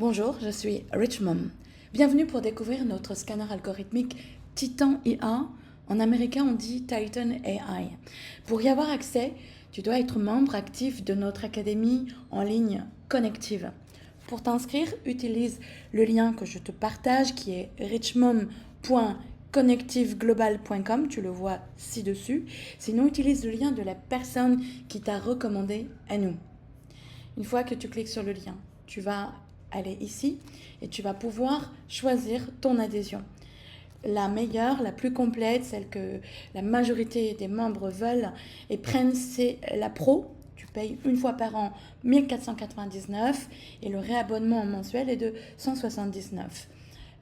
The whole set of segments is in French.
Bonjour, je suis Rich Mom. Bienvenue pour découvrir notre scanner algorithmique Titan IA. En américain, on dit Titan AI. Pour y avoir accès, tu dois être membre actif de notre académie en ligne connective. Pour t'inscrire, utilise le lien que je te partage qui est richmom.connectiveglobal.com, tu le vois ci-dessus. Sinon, utilise le lien de la personne qui t'a recommandé à nous. Une fois que tu cliques sur le lien, tu vas aller ici et tu vas pouvoir choisir ton adhésion. La meilleure, la plus complète, celle que la majorité des membres veulent et prennent, c'est la Pro. Tu payes une fois par an 1499 et le réabonnement mensuel est de 179.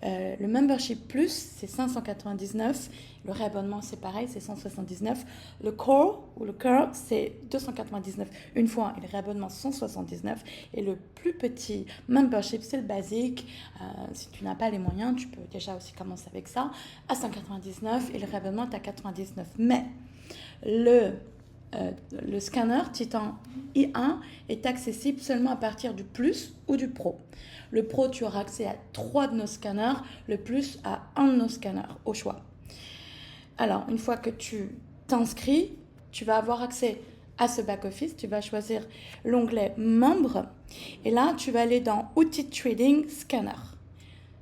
Le membership plus, c'est 599. Le réabonnement, c'est pareil, c'est 179. Le core ou le curl, c'est 299 une fois et le réabonnement 179. Et le plus petit membership, c'est le basique. Si tu n'as pas les moyens, tu peux déjà aussi commencer avec ça à 199 et le réabonnement est à 99. Mais le le scanner Titan i1 est accessible seulement à partir du Plus ou du Pro. Le Pro, tu auras accès à 3 de nos scanners, le Plus à un de nos scanners, au choix. Alors, une fois que tu t'inscris, tu vas avoir accès à ce back-office. Tu vas choisir l'onglet Membres et là, tu vas aller dans Outils Trading Scanner.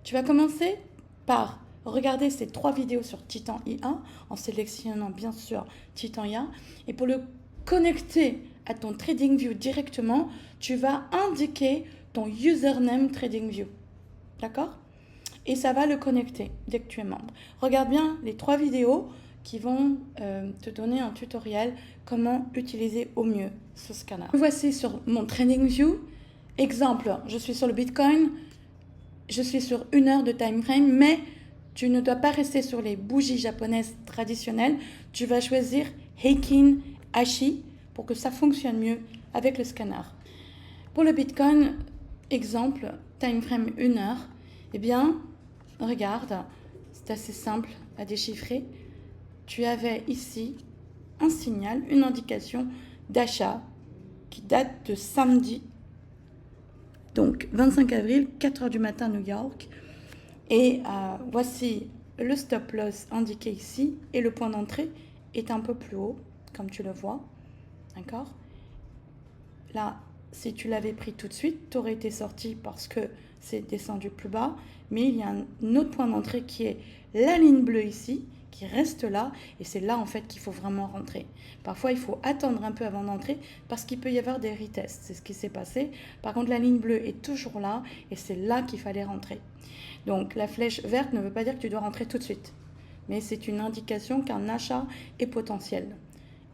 Tu vas commencer par regarder ces 3 vidéos sur Titan IA en sélectionnant bien sûr Titan IA. Et pour le connecter à ton TradingView directement, tu vas indiquer ton username TradingView. D'accord? Et ça va le connecter dès que tu es membre. Regarde bien les 3 vidéos qui vont te donner un tutoriel comment utiliser au mieux ce scanner. Voici sur mon TradingView. Exemple, je suis sur le Bitcoin. Je suis sur 1 heure de time frame, mais tu ne dois pas rester sur les bougies japonaises traditionnelles. Tu vas choisir Heikin Ashi pour que ça fonctionne mieux avec le scanner. Pour le Bitcoin, exemple, time frame 1 heure, eh bien, regarde, c'est assez simple à déchiffrer. Tu avais ici un signal, une indication d'achat qui date de samedi. Donc 25 avril, 4 heures du matin, New York. Et voici le stop loss indiqué ici. Et le point d'entrée est un peu plus haut, comme tu le vois. D'accord? Là, si tu l'avais pris tout de suite, tu aurais été sorti parce que c'est descendu plus bas. Mais il y a un autre point d'entrée qui est la ligne bleue ici, qui reste là. Et c'est là, en fait, qu'il faut vraiment rentrer. Parfois, il faut attendre un peu avant d'entrer parce qu'il peut y avoir des retests. C'est ce qui s'est passé. Par contre, la ligne bleue est toujours là et c'est là qu'il fallait rentrer. Donc, la flèche verte ne veut pas dire que tu dois rentrer tout de suite. Mais c'est une indication qu'un achat est potentiel.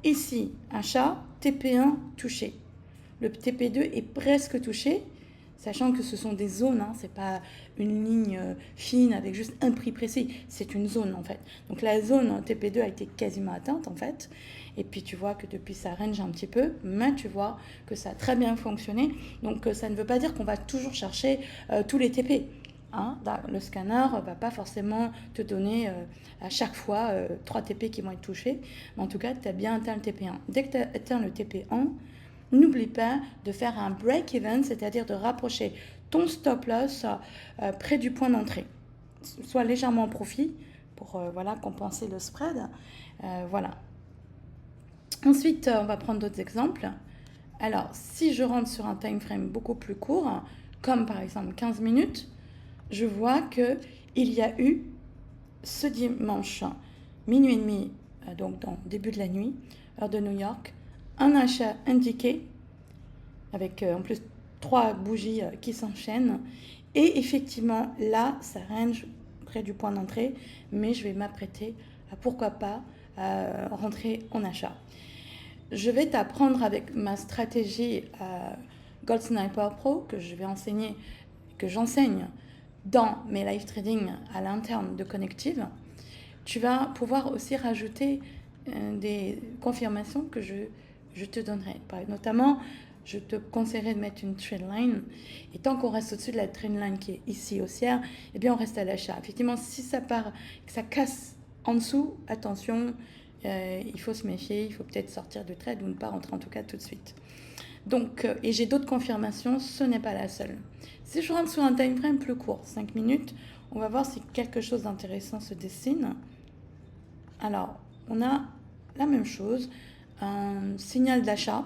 Ici, achat, TP1 touché. Le TP2 est presque touché, sachant que ce sont des zones, hein, c'est pas une ligne fine avec juste un prix précis, c'est une zone en fait. Donc la zone TP2 a été quasiment atteinte en fait, et puis tu vois que depuis ça range un petit peu, mais tu vois que ça a très bien fonctionné, donc ça ne veut pas dire qu'on va toujours chercher tous les TP. Hein, le scanner ne va pas forcément te donner à chaque fois 3 TP qui vont être touchés, mais en tout cas tu as bien atteint le TP1. Dès que tu as atteint le TP1, n'oublie pas de faire un break-even, c'est-à-dire de rapprocher ton stop-loss près du point d'entrée. Soit légèrement en profit pour voilà, compenser le spread. Voilà. Ensuite, on va prendre d'autres exemples. Alors, si je rentre sur un time frame beaucoup plus court, comme par exemple 15 minutes, je vois qu'il y a eu ce dimanche, minuit et demi, donc dans le début de la nuit, heure de New York, un achat indiqué avec en plus 3 bougies qui s'enchaînent et effectivement là ça range près du point d'entrée, mais je vais m'apprêter à pourquoi pas rentrer en achat. Je vais t'apprendre avec ma stratégie Gold Sniper Pro que je vais enseigner, que j'enseigne dans mes live trading à l'interne de Connective. Tu vas pouvoir aussi rajouter des confirmations que je te donnerai. Notamment, je te conseillerais de mettre une trendline. Et tant qu'on reste au-dessus de la trendline qui est ici haussière, eh bien on reste à l'achat. Effectivement, si ça part, que ça casse en dessous, attention, il faut se méfier, il faut peut-être sortir du trade ou ne pas rentrer en tout cas tout de suite. Donc, et j'ai d'autres confirmations, ce n'est pas la seule. Si je rentre sur un time frame plus court, 5 minutes, on va voir si quelque chose d'intéressant se dessine. Alors, on a la même chose, un signal d'achat.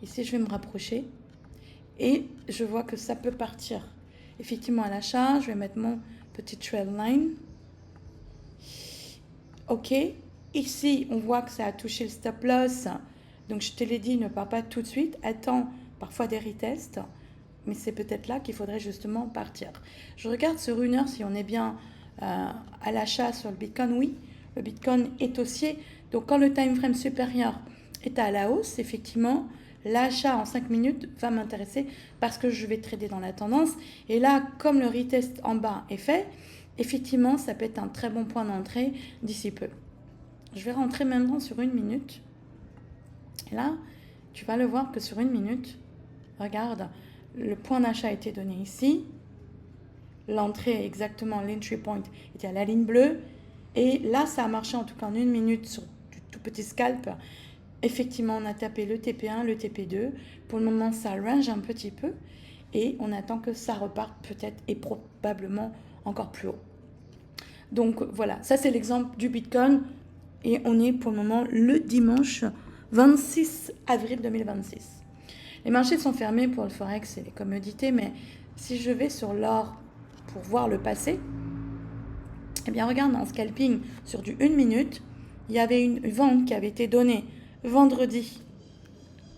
Ici, je vais me rapprocher et je vois que ça peut partir effectivement à l'achat. Je vais mettre mon petit trail line. Ok, ici, on voit que ça a touché le stop loss. Donc, je te l'ai dit, ne pars pas tout de suite. Attends parfois des retests. Mais c'est peut-être là qu'il faudrait justement partir. Je regarde sur une heure si on est bien à l'achat sur le Bitcoin. Oui, le Bitcoin est haussier. Donc, quand le time frame supérieur est à la hausse, effectivement, l'achat en 5 minutes va m'intéresser parce que je vais trader dans la tendance. Et là, comme le retest en bas est fait, effectivement, ça peut être un très bon point d'entrée d'ici peu. Je vais rentrer maintenant sur 1 minute. Et là, tu vas le voir que sur 1 minute, regarde, le point d'achat a été donné ici. L'entrée, exactement, l'entry point était à la ligne bleue. Et là, ça a marché en tout cas en 1 minute sur du tout petit scalp. Effectivement, on a tapé le TP1, le TP2. Pour le moment, ça range un petit peu. Et on attend que ça reparte peut-être et probablement encore plus haut. Donc voilà, ça c'est l'exemple du Bitcoin. Et on est pour le moment le dimanche 26 avril 2026. Les marchés sont fermés pour le Forex et les commodités, mais si je vais sur l'or pour voir le passé, eh bien regarde, en scalping sur du 1 minute, il y avait une vente qui avait été donnée vendredi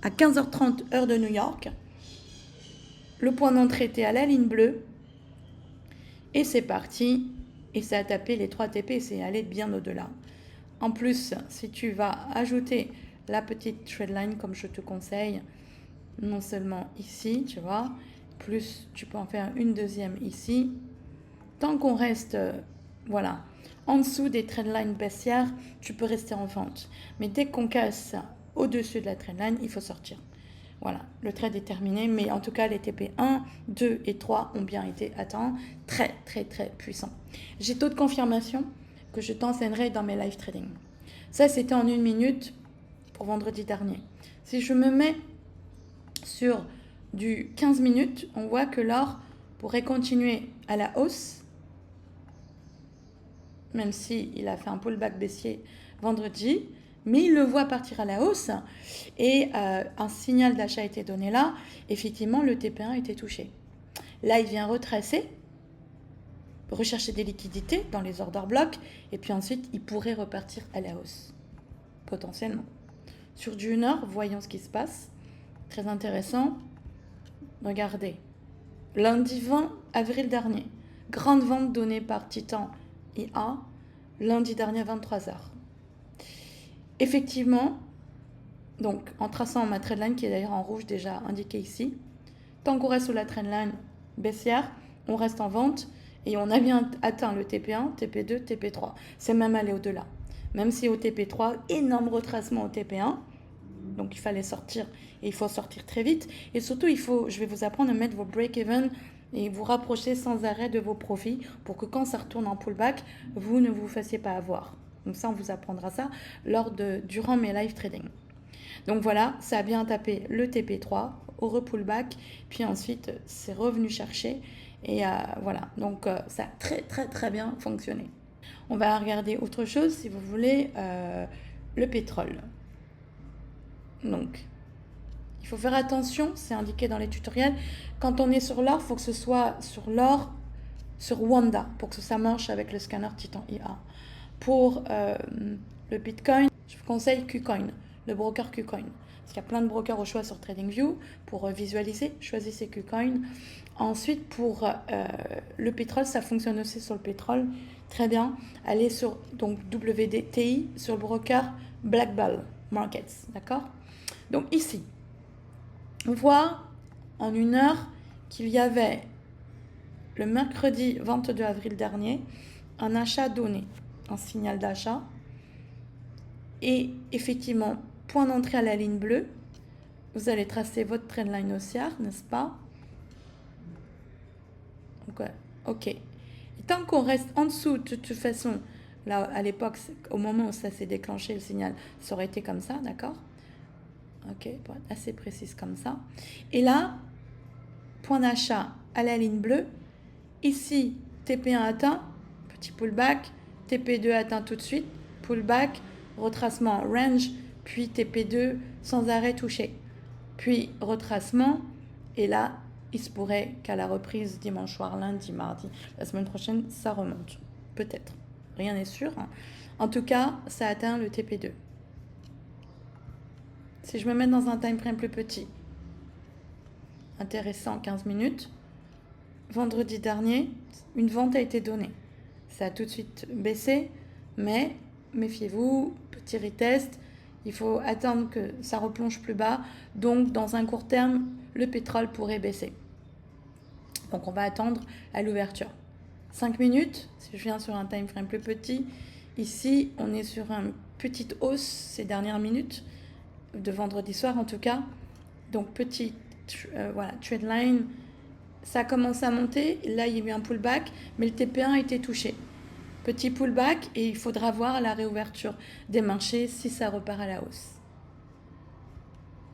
à 15h30 heure de New York. Le point d'entrée était à la ligne bleue et c'est parti et ça a tapé les 3 TP et c'est allé bien au-delà. En plus, si tu vas ajouter la petite trendline comme je te conseille, non seulement ici, tu vois, plus tu peux en faire une deuxième ici. Tant qu'on reste, voilà, en dessous des trendlines baissières, tu peux rester en vente. Mais dès qu'on casse au-dessus de la trendline, il faut sortir. Voilà, le trade est terminé, mais en tout cas, les TP 1, 2 et 3 ont bien été atteints. Très, très, très puissants. J'ai d'autres confirmations que je t'enseignerai dans mes live trading. Ça, c'était en 1 minute pour vendredi dernier. Si je me mets sur du 15 minutes, on voit que l'or pourrait continuer à la hausse, même s'il a fait un pullback baissier vendredi, mais il le voit partir à la hausse et un signal d'achat a été donné là. Effectivement, le TP1 a été touché. Là, il vient retracer, rechercher des liquidités dans les order blocks et puis ensuite, il pourrait repartir à la hausse, potentiellement. Sur du 1 heure, voyons ce qui se passe. Très intéressant. Regardez. Lundi 20 avril dernier, grande vente donnée par Titan IA, lundi dernier 23h. Effectivement, donc en traçant ma trendline qui est d'ailleurs en rouge déjà indiqué ici, tant qu'on reste sous la trendline baissière, on reste en vente et on a bien atteint le TP1, TP2, TP3. C'est même allé au-delà. Même si au TP3, énorme retracement au TP1, donc il fallait sortir et il faut sortir très vite. Et surtout, je vais vous apprendre à mettre vos break-even et vous rapprocher sans arrêt de vos profits pour que quand ça retourne en pullback, vous ne vous fassiez pas avoir. Donc ça, on vous apprendra ça durant mes live trading. Donc voilà, ça a bien tapé le TP3 au repullback, puis ensuite c'est revenu chercher et voilà. Donc ça a très très très bien fonctionné. On va regarder autre chose si vous voulez, le pétrole. Donc, il faut faire attention, c'est indiqué dans les tutoriels. Quand on est sur l'or, il faut que ce soit sur l'or, sur Wanda, pour que ça marche avec le scanner Titan IA. Pour le Bitcoin, je vous conseille KuCoin, le broker KuCoin. Parce qu'il y a plein de brokers au choix sur TradingView. Pour visualiser, choisissez KuCoin. Ensuite, pour le pétrole, ça fonctionne aussi sur le pétrole. Très bien. Allez sur donc WTI, sur le broker Black Ball Markets. D'accord ? Donc ici, on voit en 1 heure qu'il y avait le mercredi 22 avril dernier un achat donné, un signal d'achat. Et effectivement, point d'entrée à la ligne bleue. Vous allez tracer votre trendline haussière, n'est-ce pas? Donc, ok. Et tant qu'on reste en dessous, de toute façon, là à l'époque, au moment où ça s'est déclenché, le signal, ça aurait été comme ça, d'accord? ok, pour être assez précise comme ça. Et là, point d'achat à la ligne bleue. Ici, TP1 atteint, petit pullback, TP2 atteint tout de suite, pullback, retracement range, puis TP2 sans arrêt touché, puis retracement, et là, il se pourrait qu'à la reprise dimanche soir, lundi, mardi, la semaine prochaine, ça remonte. Peut-être. Rien n'est sûr. En tout cas, ça atteint le TP2. Si je me mets dans un time frame plus petit, intéressant, 15 minutes, vendredi dernier, une vente a été donnée. Ça a tout de suite baissé, mais méfiez-vous, petit retest, il faut attendre que ça replonge plus bas. Donc, dans un court terme, le pétrole pourrait baisser. Donc, on va attendre à l'ouverture. 5 minutes, si je viens sur un time frame plus petit, ici, on est sur une petite hausse ces dernières minutes, de vendredi soir en tout cas. Donc, petit voilà, trend line, ça commence à monter. Là, il y a eu un pullback, mais le TP1 a été touché. Petit pullback et il faudra voir la réouverture des marchés si ça repart à la hausse.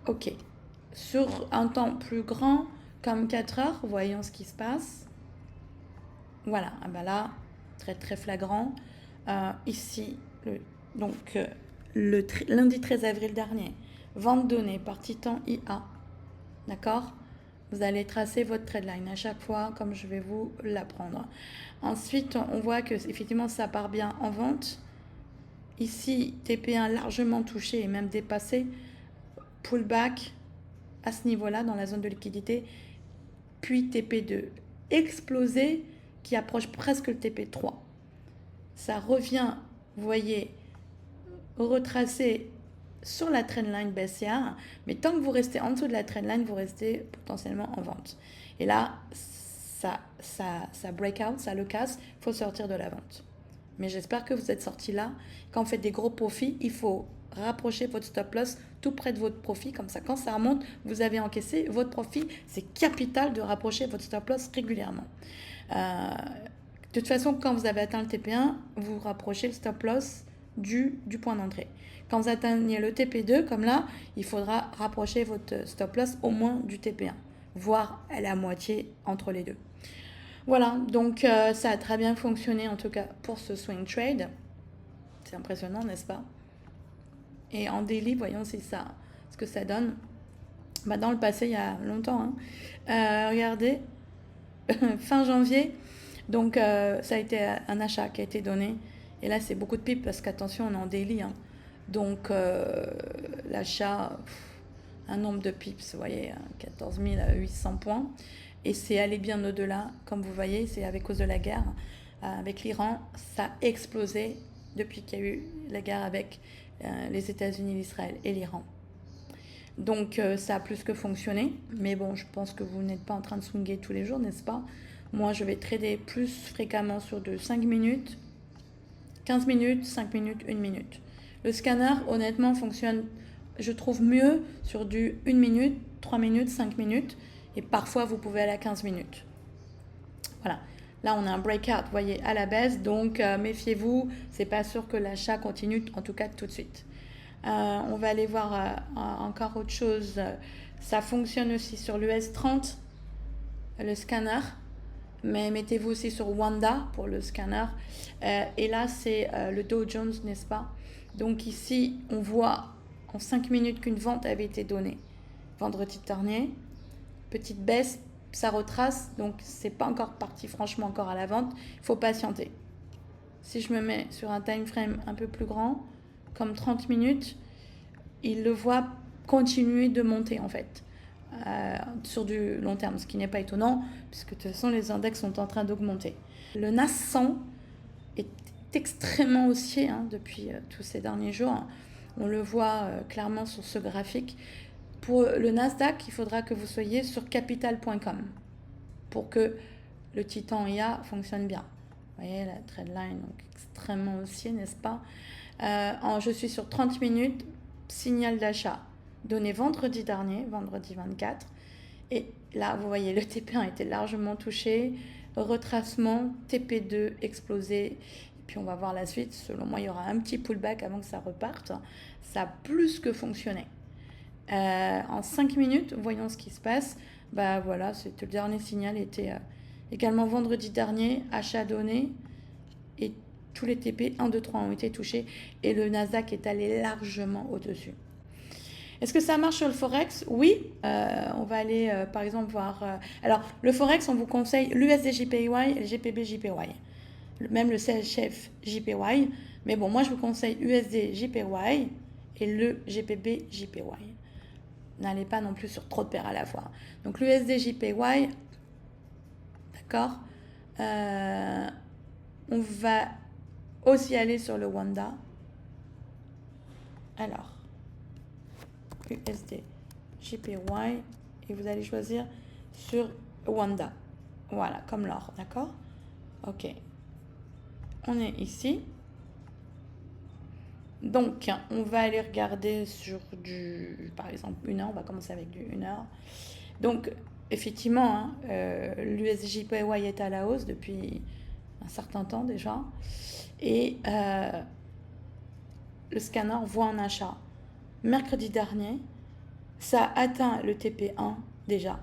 Ok. Sur un temps plus grand, comme 4 heures, voyons ce qui se passe. Voilà, ah ben là, très très flagrant. Ici, lundi 13 avril dernier, vente donnée par Titan IA. D'accord ? Vous allez tracer votre trendline à chaque fois, comme je vais vous l'apprendre. Ensuite, on voit que effectivement ça part bien en vente. Ici, TP1 largement touché et même dépassé. Pullback à ce niveau-là, dans la zone de liquidité. Puis TP2 explosé qui approche presque le TP3. Ça revient, vous voyez, retracé sur la trendline baissière, mais tant que vous restez en dessous de la trendline, vous restez potentiellement en vente. Et là, ça break out, ça le casse, il faut sortir de la vente. Mais j'espère que vous êtes sortis là. Quand vous faites des gros profits, il faut rapprocher votre stop loss tout près de votre profit. Comme ça, quand ça remonte, vous avez encaissé votre profit. C'est capital de rapprocher votre stop loss régulièrement. De toute façon, quand vous avez atteint le TP1, vous rapprochez le stop loss du point d'entrée. Quand vous atteignez le TP2, comme là, il faudra rapprocher votre stop loss au moins du TP1, voire à la moitié entre les deux. Voilà, donc ça a très bien fonctionné en tout cas pour ce swing trade. C'est impressionnant, n'est-ce pas? Et en daily, voyons si ça, ce que ça donne. Bah, dans le passé, il y a longtemps. Regardez, fin janvier, donc ça a été un achat qui a été donné. Et là, c'est beaucoup de pips parce qu'attention, on est en daily. Donc l'achat, un nombre de pips, vous voyez, 14 800 points. Et c'est allé bien au-delà, comme vous voyez, c'est avec cause de la guerre avec l'Iran. Ça a explosé depuis qu'il y a eu la guerre avec les États-Unis, l'Israël et l'Iran. Donc ça a plus que fonctionné. Mais bon, je pense que vous n'êtes pas en train de swinger tous les jours, n'est-ce pas? Moi, je vais trader plus fréquemment sur de 5 minutes, 15 minutes, 5 minutes, 1 minute. Le scanner, honnêtement, fonctionne, je trouve, mieux sur du 1 minute, 3 minutes, 5 minutes. Et parfois, vous pouvez aller à 15 minutes. Voilà. Là, on a un breakout, vous voyez, à la baisse. Donc, méfiez-vous. C'est pas sûr que l'achat continue, en tout cas tout de suite. On va aller voir encore autre chose. Ça fonctionne aussi sur l'US 30, le scanner. Mais mettez-vous aussi sur Wanda pour le scanner. Et là, c'est le Dow Jones, n'est-ce pas? Donc ici, on voit en 5 minutes qu'une vente avait été donnée vendredi dernier. Petite baisse, ça retrace, donc c'est pas encore parti franchement encore à la vente. Il faut patienter. Si je me mets sur un time frame un peu plus grand, comme 30 minutes, il le voit continuer de monter en fait. Sur du long terme, ce qui n'est pas étonnant, puisque de toute façon les index sont en train d'augmenter. Le NAS 100 est extrêmement haussier depuis tous ces derniers jours. On le voit clairement sur ce graphique. Pour le Nasdaq, il faudra que vous soyez sur capital.com pour que le Titan IA fonctionne bien. Vous voyez la trendline, donc extrêmement haussier, n'est-ce pas? Je suis sur 30 minutes, signal d'achat donné vendredi dernier, vendredi 24. Et là, vous voyez, le TP1 a été largement touché, retracement, TP2 explosé. Et puis on va voir la suite. Selon moi, il y aura un petit pullback avant que ça reparte. Ça a plus que fonctionné. En 5 minutes, voyons ce qui se passe. Bah voilà, le dernier signal était également vendredi dernier, achat donné. Et tous les TP 1, 2, 3 ont été touchés. Et le Nasdaq est allé largement au-dessus. Est-ce que ça marche sur le Forex? Oui, on va aller par exemple voir... alors, le Forex, on vous conseille l'USD-JPY et le GPB-JPY. Même le CHF JPY. Mais bon, moi je vous conseille USD-JPY et le GPB-JPY. N'allez pas non plus sur trop de paires à la fois. Donc l'USD-JPY, d'accord. On va aussi aller sur le Wanda. Alors, USD JPY et vous allez choisir sur Wanda. Voilà, comme l'or, d'accord? Ok. On est ici. Donc, on va aller regarder sur par exemple, 1 heure. On va commencer avec du 1 heure. Donc, effectivement, l'USD JPY est à la hausse depuis un certain temps déjà. Et le scanner voit un achat. Mercredi dernier, ça a atteint le TP1 déjà.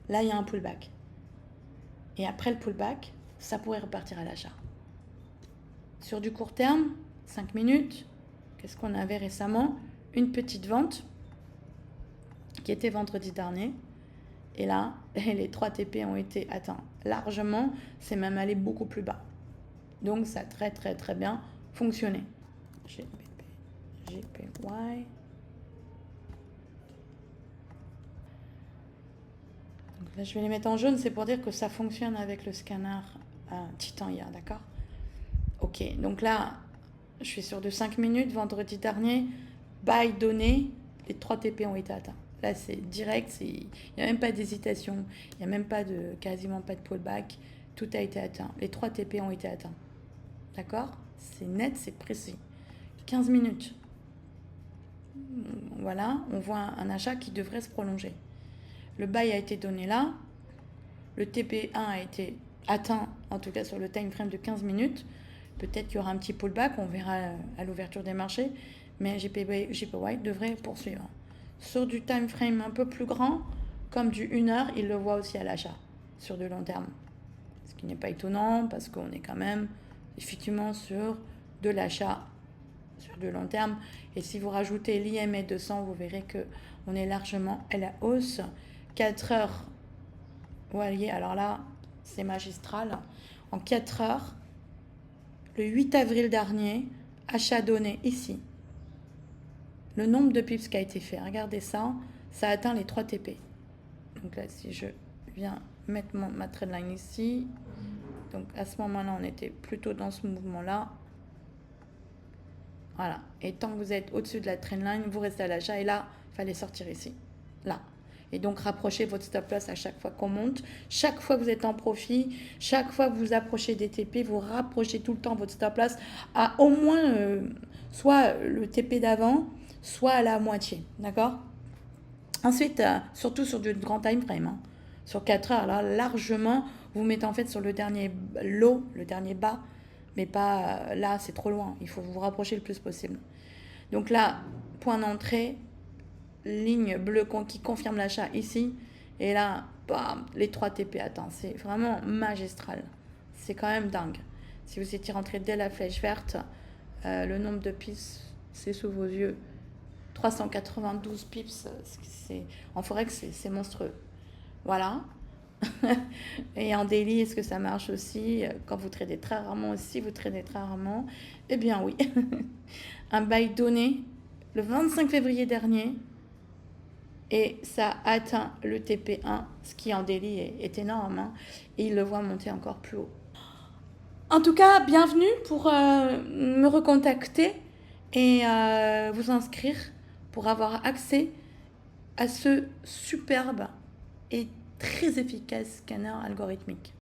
Là, il y a un pullback. Et après le pullback, ça pourrait repartir à l'achat. Sur du court terme, 5 minutes, qu'est-ce qu'on avait récemment? Une petite vente qui était vendredi dernier. Et là, les 3 TP ont été atteints largement. C'est même allé beaucoup plus bas. Donc, ça a très, très, très bien fonctionné. GPY. Là, je vais les mettre en jaune, c'est pour dire que ça fonctionne avec le scanner Titan IA, d'accord? Ok, donc là, je suis sur de 5 minutes, vendredi dernier, buy donné, les 3 TP ont été atteints. Là, c'est direct, il n'y a même pas d'hésitation, il n'y a même pas quasiment pas de pullback, tout a été atteint. Les 3 TP ont été atteints, d'accord? C'est net, c'est précis. 15 minutes. Voilà, on voit un achat qui devrait se prolonger. Le buy a été donné là. Le TP1 a été atteint, en tout cas sur le time frame de 15 minutes. Peut-être qu'il y aura un petit pullback, on verra à l'ouverture des marchés. Mais JPY devrait poursuivre. Sur du time frame un peu plus grand, comme du 1 heure, il le voit aussi à l'achat, sur de long terme. Ce qui n'est pas étonnant, parce qu'on est quand même effectivement sur de l'achat sur de long terme. Et si vous rajoutez l'IMA 200, vous verrez qu'on est largement à la hausse. 4 heures, vous voyez, alors là, c'est magistral. En 4 heures, le 8 avril dernier, achat donné ici. Le nombre de pips qui a été fait, regardez ça, ça atteint les 3 TP. Donc là, si je viens mettre ma trendline ici, donc à ce moment-là, on était plutôt dans ce mouvement-là. Voilà. Et tant que vous êtes au-dessus de la trendline, vous restez à l'achat. Et là, il fallait sortir ici. Là. Et donc, rapprochez votre stop loss à chaque fois qu'on monte. Chaque fois que vous êtes en profit, chaque fois que vous approchez des TP, vous rapprochez tout le temps votre stop loss à au moins soit le TP d'avant, soit à la moitié. D'accord? Ensuite, surtout sur du grand time frame. Hein. Sur 4 heures, là, largement, vous mettez en fait sur le dernier low, le dernier bas. Mais pas là, c'est trop loin. Il faut vous rapprocher le plus possible. Donc là, point d'entrée, ligne bleue qui confirme l'achat ici. Et là, bam, les 3 TP atteints. C'est vraiment magistral. C'est quand même dingue. Si vous étiez rentré dès la flèche verte, le nombre de pips, c'est sous vos yeux. 392 pips, en forex, c'est monstrueux. Voilà. Et en daily, est-ce que ça marche aussi? Quand vous tradez très rarement aussi, vous tradez très rarement? Eh bien oui. Un buy donné le 25 février dernier et ça atteint le TP1, ce qui en daily est énorme. Hein, et il le voit monter encore plus haut. En tout cas, bienvenue pour me recontacter et vous inscrire pour avoir accès à ce superbe et très efficace scanner algorithmique.